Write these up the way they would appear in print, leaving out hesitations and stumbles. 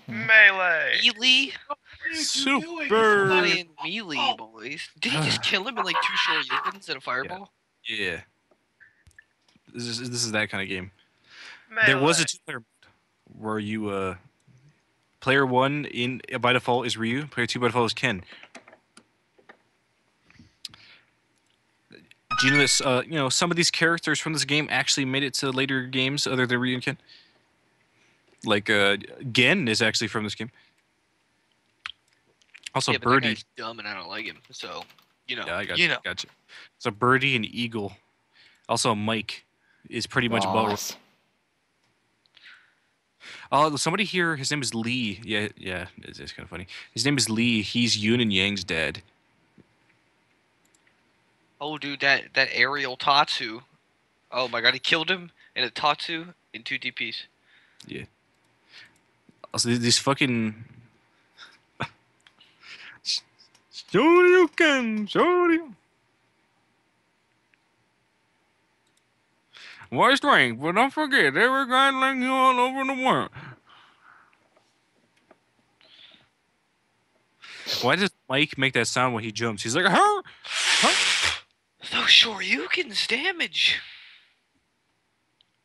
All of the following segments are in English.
Melee. Melee? Super. Playing melee, boys. Did he just kill him in like 2 Shoryukens and a fireball? Yeah. This is that kind of game. Melee. There was a 2-player where you player 1 in by default is Ryu, player 2 by default is Ken. Do you know this? Some of these characters from this game actually made it to later games other than Ryu and Ken. Like Gen is actually from this game. Also, yeah, but Birdie. that guy's dumb and I don't like him. So, Yeah, I got you. Gotcha. So Birdie and Eagle. Also, Mike is pretty much both. Oh, somebody here. His name is Lee. Yeah. It's kind of funny. His name is Lee. He's Yoon and Yang's dad. Oh, dude, that aerial Tatsu. Oh my god, he killed him in a Tatsu in 2 DPs. Yeah. Also, these fucking. Shoryuken. Why strength? But don't forget, every guy like you all over the world. Why does Mike make that sound when he jumps? He's like, huh? Those Shoryukens damage.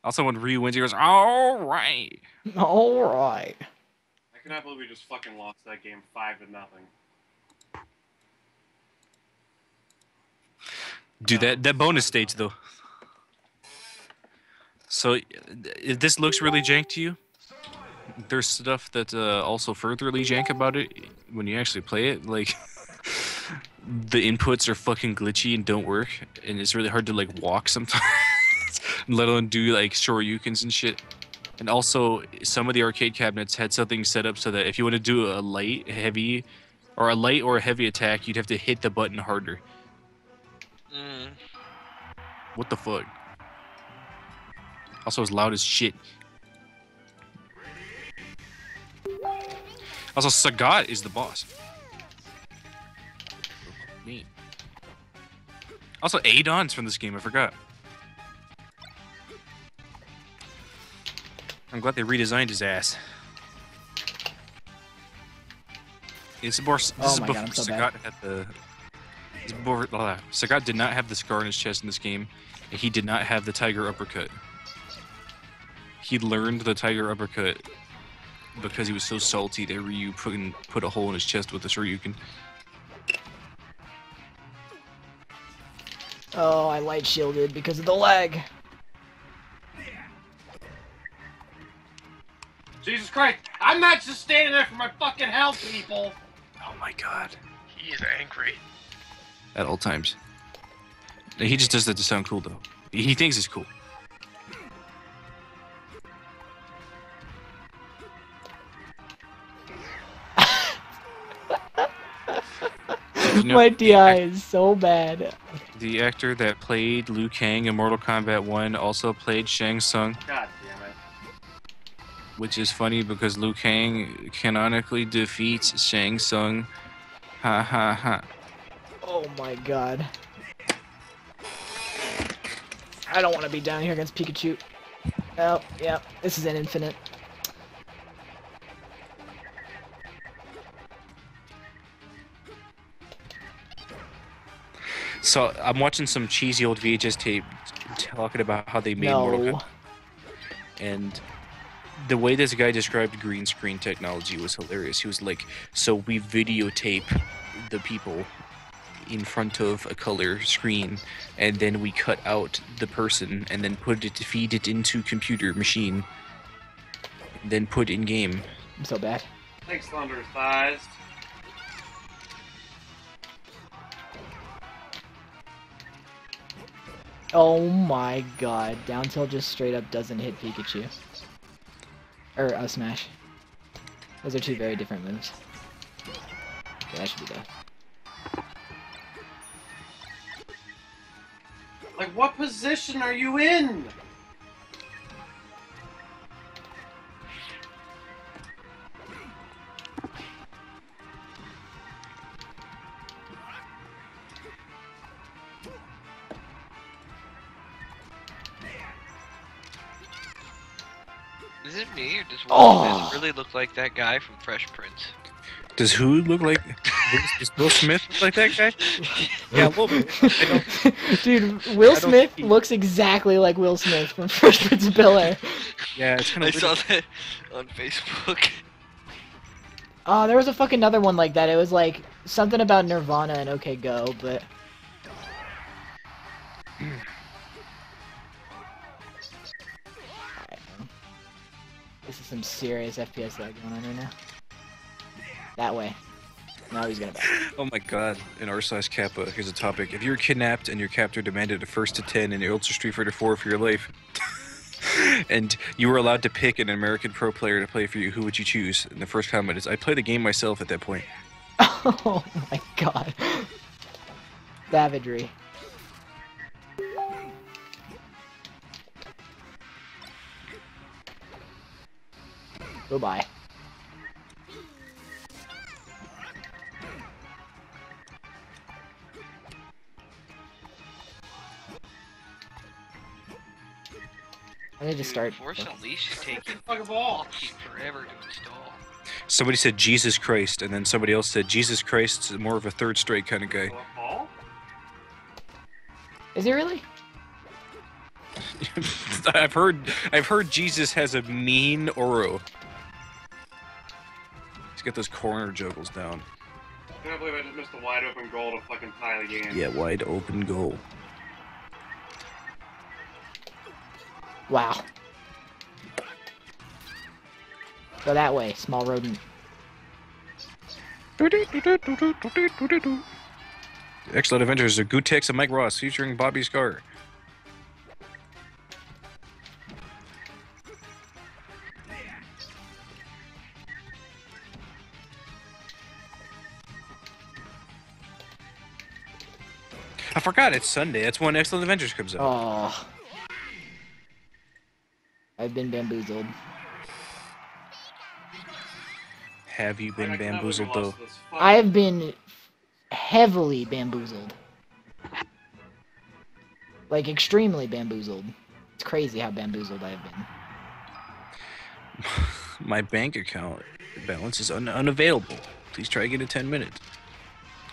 Also, when Ryu wins, he goes, all right. All right. I cannot believe we just fucking lost that game 5-0. Dude, that bonus stage, though. So, if this looks really jank to you, there's stuff that also furtherly jank about it when you actually play it. Like, the inputs are fucking glitchy and don't work, and it's really hard to, like, walk sometimes, let alone do, like, Shoryukens and shit. And also, some of the arcade cabinets had something set up so that if you want to do a light, heavy, or a light or a heavy attack, you'd have to hit the button harder. What the fuck? Also, it's loud as shit. Also, Sagat is the boss. Neat. Also, Adon's from this game, I forgot. I'm glad they redesigned his ass. This is before Sagat had the... Sagat did not have the scar on his chest in this game, and he did not have the tiger uppercut. He learned the tiger uppercut because he was so salty that Ryu put a hole in his chest with the Shoryuken. Oh, I light shielded because of the lag. Jesus Christ! I'm not just standing there for my fucking health, people! Oh my god. He is angry. At all times. He just does that to sound cool, though. He thinks it's cool. My DI is so bad. The actor that played Liu Kang in Mortal Kombat 1 also played Shang Tsung. God damn it. Which is funny because Liu Kang canonically defeats Shang Tsung. Ha ha ha. Oh my god. I don't want to be down here against Pikachu. Oh, yeah, this is an infinite. So, I'm watching some cheesy old VHS tape talking about how they made Mortal Kombat. And the way this guy described green screen technology was hilarious. He was like, so we videotape the people in front of a color screen, and then we cut out the person, and then feed it into computer machine, then put in game. I'm so bad. Thanks, Thunder Thighs. Oh my god, down tilt just straight up doesn't hit Pikachu. Or Smash. Those are two very different moves. Okay, that should be dead. Like, what position are you in? Is it me, or does Will Oh! Smith really look like that guy from Fresh Prince? Does who look like? Does Will Smith look like that guy? Yeah, a little bit. I don't. Dude, Will I don't Smith think he- looks exactly like Will Smith from Fresh Prince of Bel-Air. Yeah, it's kind I of. saw that on Facebook. Oh, there was a fucking another one like that. It was like something about Nirvana and OK Go, but Alright, this is some serious FPS lag going on right now. That way. Now he's gonna back. Oh my god, in r/Kappa, here's a topic. If you were kidnapped and your captor demanded a 1st to 10 in the Ultra Street Fighter 4 for your life, and you were allowed to pick an American pro player to play for you, who would you choose? And the first comment is, I'd play the game myself at that point. Oh my god. Savagery. Goodbye. I need to start. Force Unleashed is taking Fucking ball. fucking forever to install. Somebody said Jesus Christ, and then somebody else said Jesus Christ's more of a third strike kind of guy. Ball? Is he really? I've heard Jesus has a mean oro. He's got those corner juggles down. I can't believe I just missed a wide open goal to fucking tie the game. Yeah, wide open goal. Wow. Go that way, small rodent. Excellent Adventures of Gutex and Mike Ross featuring Bobby Scar. I forgot it's Sunday. That's when Excellent Adventures comes out. Oh. I've been bamboozled. Have you been I cannot bamboozled believe we though? lost this fucking- I have been heavily bamboozled. Like, extremely bamboozled. It's crazy how bamboozled I have been. My bank account balance is unavailable. Please try again in 10 minutes.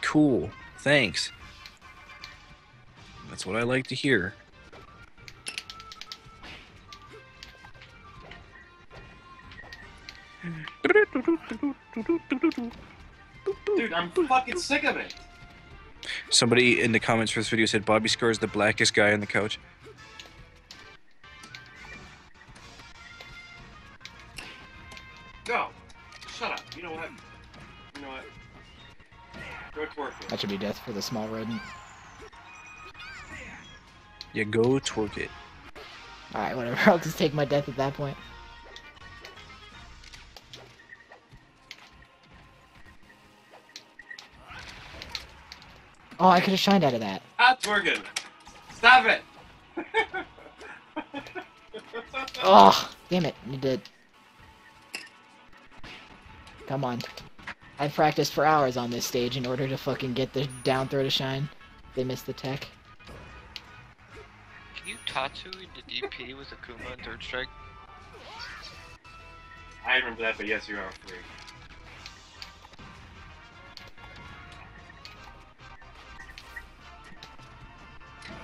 Cool. Thanks. That's what I like to hear. Dude, I'm fucking sick of it. Somebody in the comments for this video said Bobby Scar is the blackest guy on the couch. No. Shut up. You know what? You know what? Go twerk it. That should be death for the small rodent. Yeah, go twerk it. Alright, whatever. I'll just take my death at that point. Oh, I could have shined out of that. Stop twerking. Stop it. Oh, damn it. You did. Come on. I've practiced for hours on this stage in order to fucking get the down throw to shine. They missed the tech. Can you Tatsu into DP with Akuma and third strike? I remember that, but yes, you are free.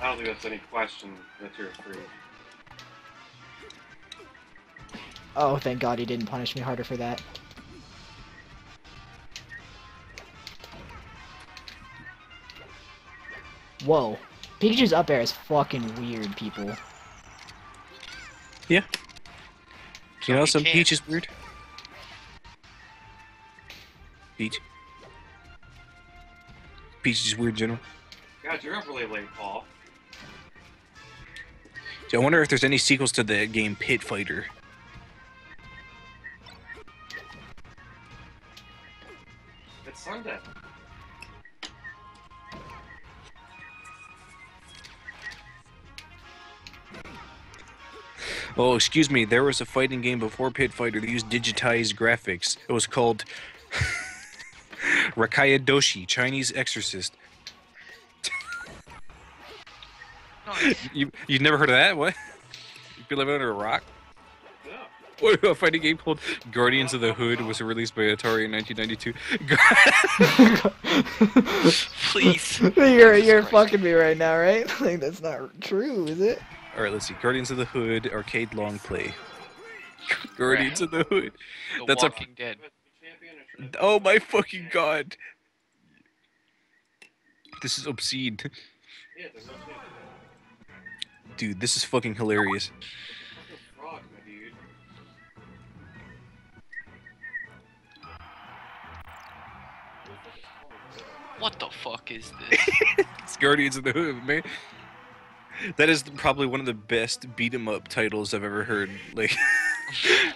I don't think that's any question that you're free. Oh, thank God he didn't punish me harder for that. Whoa. Pikachu's up air is fucking weird, people. Yeah. You know, he some can't. Peach is weird. Peach. Peach is weird in general. God, you're up really late, Paul. So I wonder if there's any sequels to the game Pit Fighter. It's Sunday. Oh, excuse me, there was a fighting game before Pit Fighter that used digitized graphics. It was called Rakaya Doshi, Chinese Exorcist. Nice. You've never heard of that? What? You've been living under a rock? Yeah. What a fighting game called Guardians of the Hood was released by Atari in 1992. Please. you're Jesus Christ. fucking me right now, right? Like that's not true, is it? All right, let's see. Guardians of the Hood arcade long play. Guardians of the Hood. The That's a- Walking Dead. Champion or champion? Oh my fucking god. This is obscene. Yeah, there's no champion. Dude, this is fucking hilarious. Fucking frog, my dude. What the fuck is this? It's Guardians of the Hood, man. That is probably one of the best beat 'em up titles I've ever heard. Like,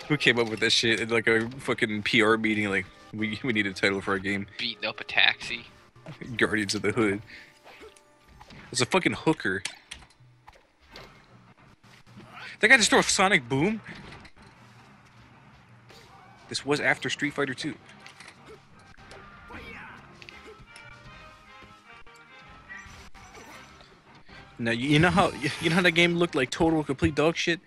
who came up with this shit in like a fucking PR meeting? Like, we need a title for our game. Beating up a taxi. Guardians of the Hood. It's a fucking hooker. That guy just threw a sonic boom. This was after Street Fighter 2. Now you know how that game looked like total complete dog shit.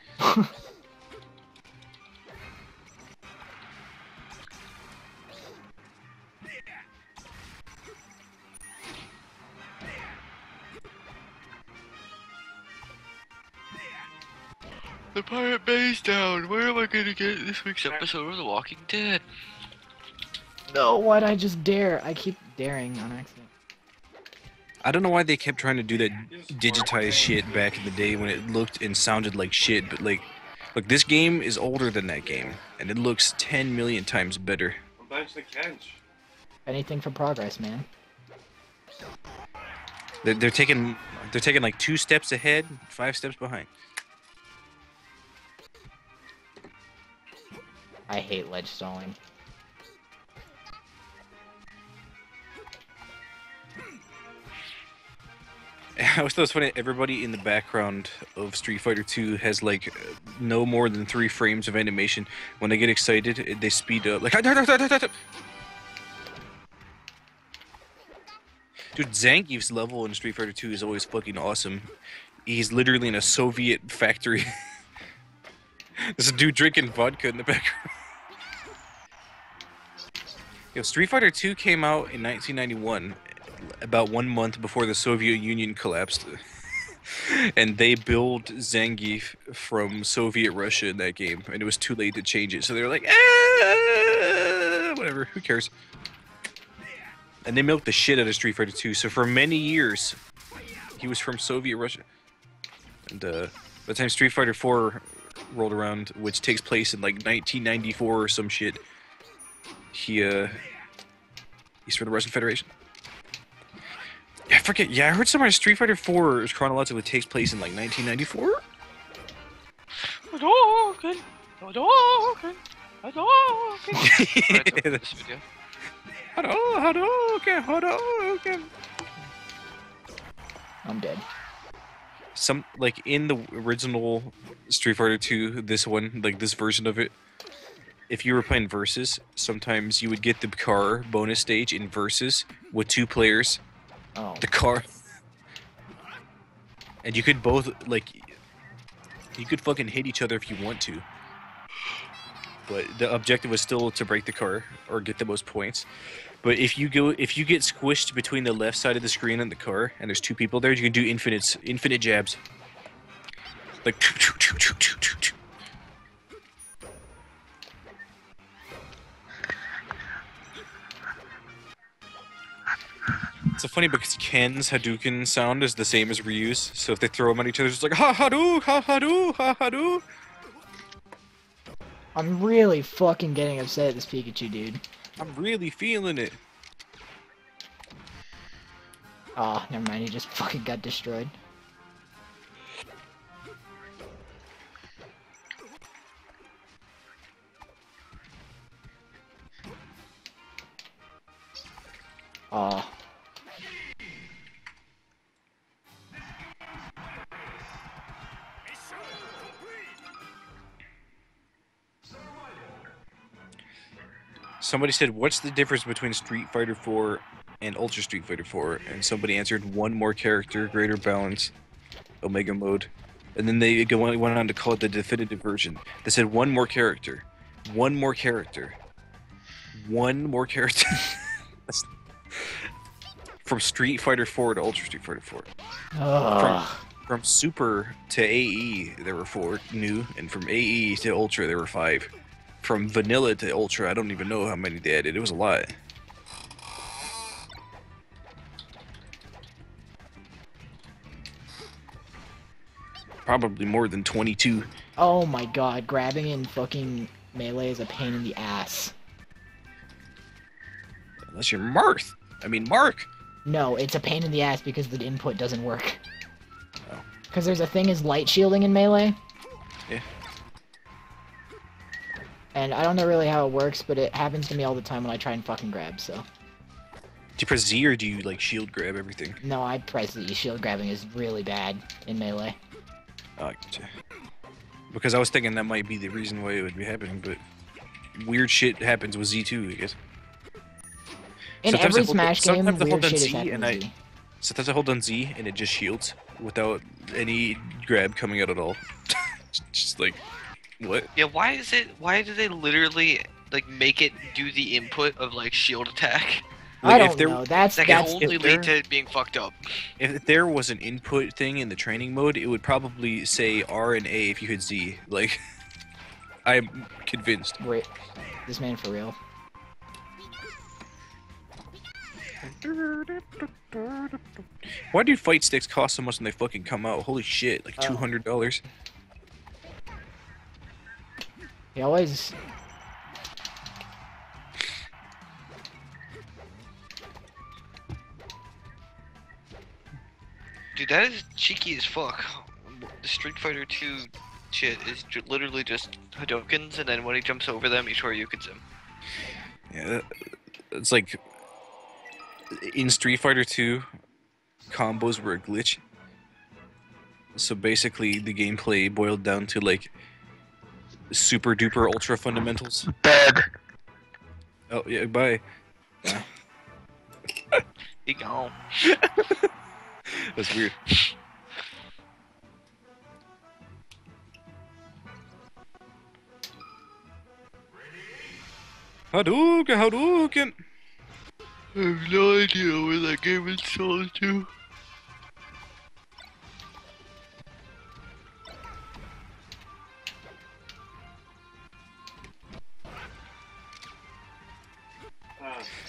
The Pirate Bay's down. Where am I gonna get this week's episode of The Walking Dead? No, why'd I just dare? I keep daring on accident. I don't know why they kept trying to do that digitized shit back in the day when it looked and sounded like shit, but like, look, this game is older than that game, and it looks 10 million times better. I'm bench the Kench. Anything for progress, man. They're taking like 2 steps ahead, 5 steps behind. I hate ledge stalling. I always thought it was funny. Everybody in the background of Street Fighter 2 has like no more than 3 frames of animation. When they get excited, they speed up. Like, dude, Zangief's level in Street Fighter 2 is always fucking awesome. He's literally in a Soviet factory. There's a dude drinking vodka in the background. Yo, Street Fighter 2 came out in 1991, about 1 month before the Soviet Union collapsed. And they billed Zangief from Soviet Russia in that game, and it was too late to change it. So they were like, whatever, who cares? And they milked the shit out of Street Fighter 2. So for many years, he was from Soviet Russia. And by the time Street Fighter 4 rolled around, which takes place in like 1994 or some shit, he's for the Russian Federation. Yeah, I forget. Yeah, I heard somewhere Street Fighter 4 chronologically takes place in like 1994. Hadouken! Hadouken! Hadouken! This video. Hadouken! I'm dead. Some like in the original Street Fighter 2, this one, like this version of it, if you were playing versus, sometimes you would get the car bonus stage in versus with 2 players. Oh. The car, and you could both like, you could fucking hit each other if you want to, but the objective was still to break the car or get the most points. But if you get squished between the left side of the screen and the car, and there's 2 people there, you can do infinite jabs, like. It's so funny because Ken's Hadouken sound is the same as Ryu's, so if they throw them at each other, it's just like ha hadoo, ha hadoo, ha hadoo. I'm really fucking getting upset at this Pikachu, dude. I'm really feeling it. Ah, never mind. He just fucking got destroyed. Ah. Somebody said, "What's the difference between Street Fighter 4 and Ultra Street Fighter 4?" And somebody answered, "One more character, greater balance, Omega mode." And then they went on to call it the definitive version. They said one more character. One more character. One more character. From Street Fighter 4 to Ultra Street Fighter 4. Ugh. From Super to AE, there were 4 new, and from AE to Ultra, there were 5. From Vanilla to Ultra, I don't even know how many they added. It was a lot. Probably more than 22. Oh my god, grabbing in fucking Melee is a pain in the ass. Unless you're Marth. I mean, Mark. No, it's a pain in the ass because the input doesn't work. Oh. Because there's a thing as light shielding in Melee. Yeah. And I don't know really how it works, but it happens to me all the time when I try and fucking grab, so. Do you press Z or do you, like, shield grab everything? No, I press Z. Shield grabbing is really bad in Melee. Oh, gotcha. Because I was thinking that might be the reason why it would be happening, but weird shit happens with Z2, I guess. In Sometimes every I hold- Smash game, sometimes I hold weird down shit is Z happening and with Z. Sometimes I hold on Z and it just shields without any grab coming out at all. Just like, what? Yeah, why do they literally like make it do the input of like shield attack? I Like, if don't there- know. That's That can that's only if there- lead to it being fucked up. If there was an input thing in the training mode, it would probably say R and A if you hit Z. Like, I'm convinced. Wait, this man for real. Why do fight sticks cost so much when they fucking come out? Holy shit, like Oh. $200. He always. Dude, that is cheeky as fuck. The Street Fighter 2 shit is literally just Hadokens, and then when he jumps over them, he Shoryukens him. Yeah, it's like in Street Fighter 2, combos were a glitch. So basically, the gameplay boiled down to like super duper ultra fundamentals. Bad. Oh yeah, bye. He gone. That's weird. Hadouken, Hadouken. I have no idea where that game is sold to.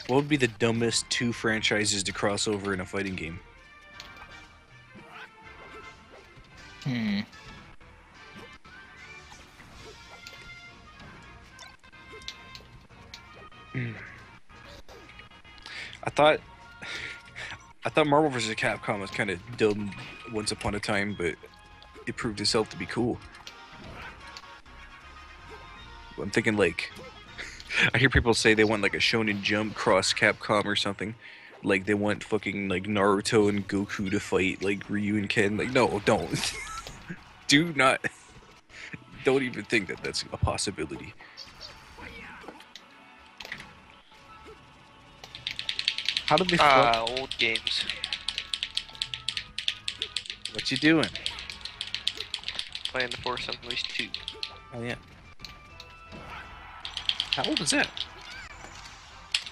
What would be the dumbest 2 franchises to cross over in a fighting game? Hmm. I thought Marvel vs. Capcom was kind of dumb once upon a time, but it proved itself to be cool. I'm thinking like, I hear people say they want like a Shonen Jump cross Capcom or something. Like they want fucking like Naruto and Goku to fight like Ryu and Ken. Like no, don't. Do not. Don't even think that that's a possibility. How did they fuck? Old games. What you doing? Playing the Force Unleashed 2. Oh yeah. How old is that?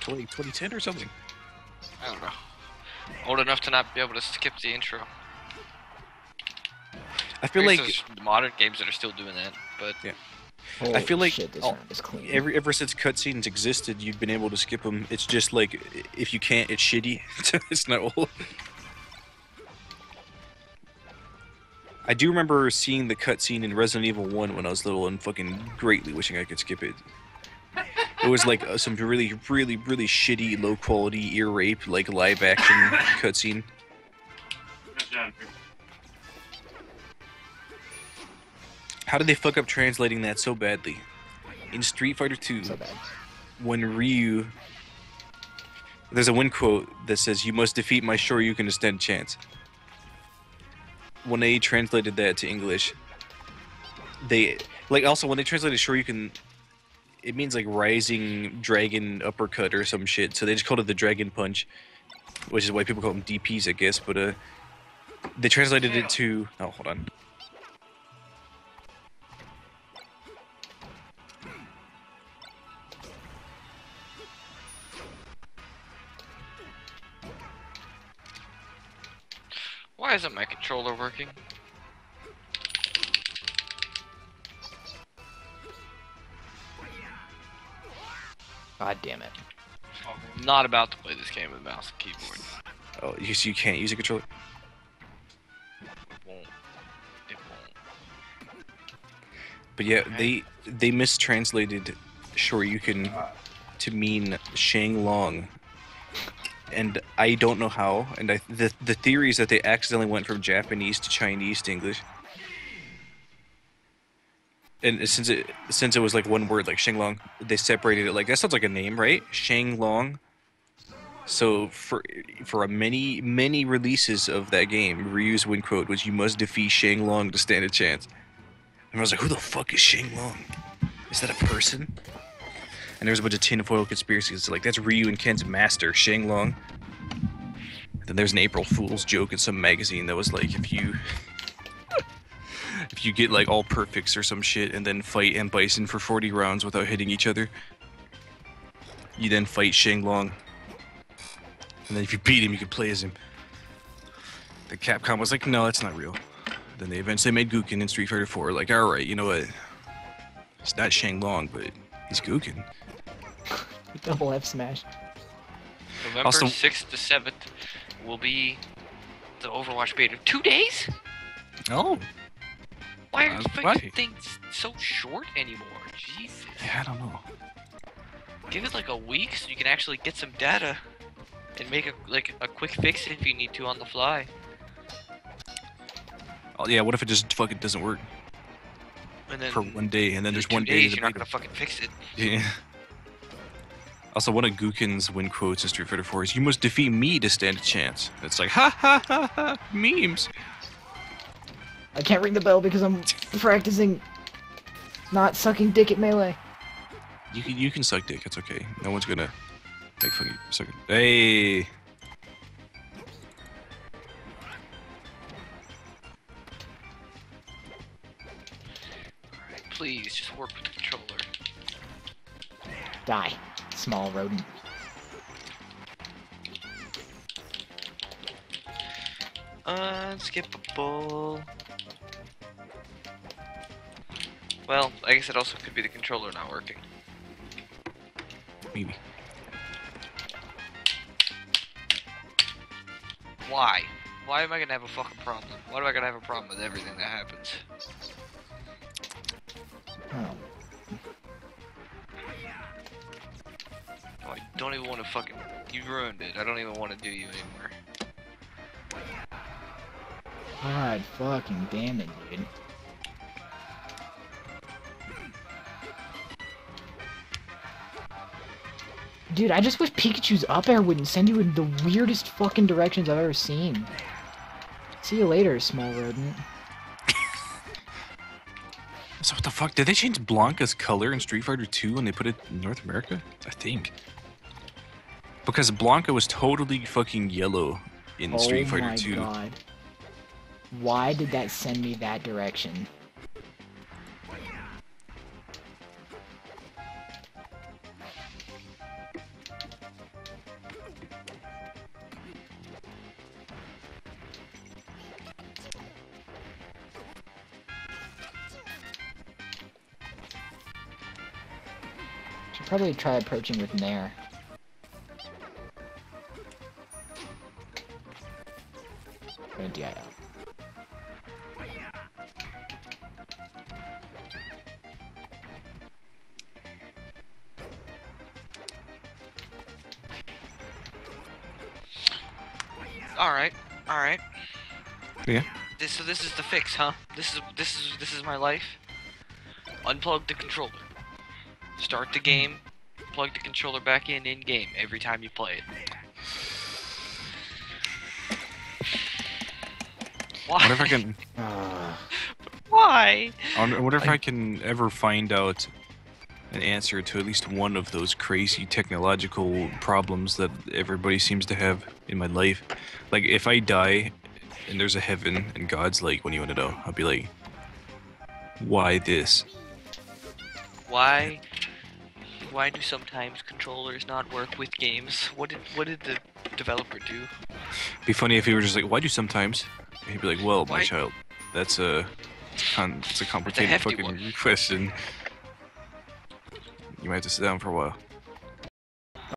2010 or something? I don't know. Old enough to not be able to skip the intro. I feel I guess like there's modern games that are still doing that, but Holy feel like shit, this all- round is clean. ever since cutscenes existed, you've been able to skip them. It's just like if you can't, it's shitty. It's not old. I do remember seeing the cutscene in Resident Evil 1 when I was little and fucking greatly wishing I could skip it. It was like some really, really, really shitty, low quality ear rape, like live action cutscene. Good job. How did they fuck up translating that so badly? In Street Fighter 2, So bad. when Ryu... There's a win quote that says, "You must defeat my Shoryuken to stand a chance." When they translated that to English, they... Like, also, when they translated Shoryuken, it means, like, rising dragon uppercut or some shit, so they just called it the Dragon Punch, which is why people call them DPs, I guess, but, they translated it to... Oh, hold on. Why isn't my controller working? God damn it. I'm not about to play this game with mouse and keyboard. Oh, you can't use a controller. It won't. It won't. But yeah, Okay. they mistranslated Shoryuken to mean Shanglong, and I don't know how. And the theory is that they accidentally went from Japanese to Chinese to English. And since it was like one word, like Shanglong, they separated it. Like that sounds like a name, right? Shanglong. So for a many releases of that game, Ryu's win quote was "You must defeat Shanglong to stand a chance." And I was like, "Who the fuck is Shanglong? Is that a person?" And there was a bunch of tinfoil conspiracies. Like that's Ryu and Ken's master, Shanglong. And then there's an April Fool's joke in some magazine that was like, if you get like all perfects or some shit and then fight M. Bison for 40 rounds without hitting each other, you then fight Shanglong. And then if you beat him, you can play as him. The Capcom was like, no, that's not real. Then they eventually made Guken in Street Fighter 4. Like, alright, you know what? It's not Shanglong, but he's Guken. Double F smash. November Also- 6th to 7th will be the Overwatch beta. 2 days? Oh. Why are Why? fucking things so short anymore? Jesus. Yeah, I don't know. Give it like a week so you can actually get some data and make a quick fix if you need to on the fly. Oh, yeah, what if it just fucking doesn't work And then for one day, and then there's in 2 one day days to you're not beat gonna fucking fix it. it? Yeah. Also, one of Guken's win quotes in Street Fighter 4 is, "You must defeat me to stand a chance." It's like, ha ha ha ha, memes. I can't ring the bell because I'm practicing not sucking dick at Melee. You can suck dick, it's okay. No one's gonna make fun of you. Suck it. Hey! Alright, please just work with the controller. Die, small rodent. Unskippable. Well, I guess it also could be the controller not working. Maybe. Why? Why am I gonna have a fucking problem? Why do I gotta have a problem with everything that happens? Oh. Oh, I don't even want to fucking... You ruined it. I don't even want to do you anymore. God fucking damn it, dude. Dude, I just wish Pikachu's up air wouldn't send you in the weirdest fucking directions I've ever seen. See you later, small rodent. So what the fuck? Did they change Blanca's color in Street Fighter 2 when they put it in North America? I think. Because Blanca was totally fucking yellow in Street Oh Fighter my 2. god. Why did that send me that direction? Should probably try approaching with Nair. Gonna DI out. Alright, alright. Yeah. So this is the fix, huh? This is my life. Unplug the controller. Start the game. Plug the controller back in game every time you play it. Why? I wonder if I can. Why? I wonder if I can ever find out an answer to at least one of those crazy technological problems that everybody seems to have in my life. Like, if I die and there's a heaven and God's like, "What do you want to know?" I'll be like, "Why this?" Why do sometimes controllers not work with games? What did the developer do? Be funny if he were just like, "Why do sometimes He'd be like, "Well, my Why- child, it's a complicated hefty fucking one. question. You might have to sit down for a while."